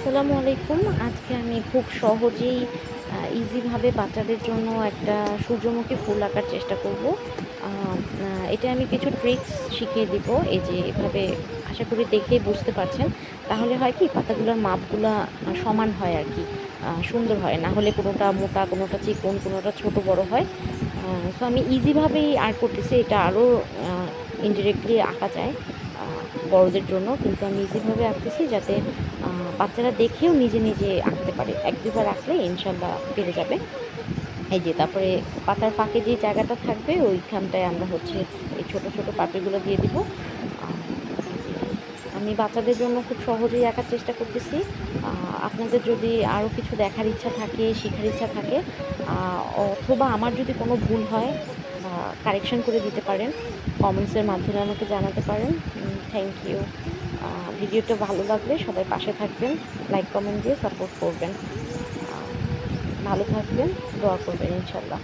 আসসালামু আলাইকুম। আজকে আমি খুব সহজেই ইজিভাবে বাচ্চাদের জন্য একটা সূর্যমুখী ফুল আঁকার চেষ্টা করব। আ আ এটা আমি কিছু ট্রিকস শিখিয়ে দিব। এই যে এভাবে আশা করি দেখেই বুঝতে পারছেন। তাহলে হয় কি পাতাগুলোর মাপগুলা সমান হয় আরকি। সুন্দর হয়। না হলে কোনোটা মোটা, কোনোটা চিকন, কোনোটা ছোট বড় হয়। আ সো আমি ইজিভাবেই আর্ট করতেছি। এটা আরো আ ইনডিরেক্টলি আঁকা যায় আ বড়দের জন্য। কিন্তু আমি ইজিভাবে আঁকতেছি যাতে আ বাচ্চারা দেখেও নিজে, নিজে আঁকতে পারে। ১-২ বার আঁকলে ইনশাআল্লাহ পেরে যাবে। এই যে তারপরে পাতার ফাঁকে যে জায়গাটা থাকবে ওইখানটায় আমরা হচ্ছে এই ছোট, ছোট পাপড়িগুলো দিয়ে দিব। এই যে আমি বাচ্চাদের জন্য খুব সহজেই আঁকার চেষ্টা করতেছি। আ আপনাদের যদি আরো কিছু দেখার ইচ্ছা থাকে, শিখার ইচ্ছা থাকে আ অথবা আমার যদি কোনো ভুল হয় বা কারেকশন করে দিতে পারেন, কমেন্টসের মাধ্যমে আমাকে জানাতে পারেন। Thank you. আ ভিডিওটা ভালো লাগলে সবাই পাশে থাকবেন। লাইক, কমেন্ট দিয়ে সাপোর্ট করবেন। আ ভালো থাকবেন, দোয়া করবেন ইনশাআল্লাহ।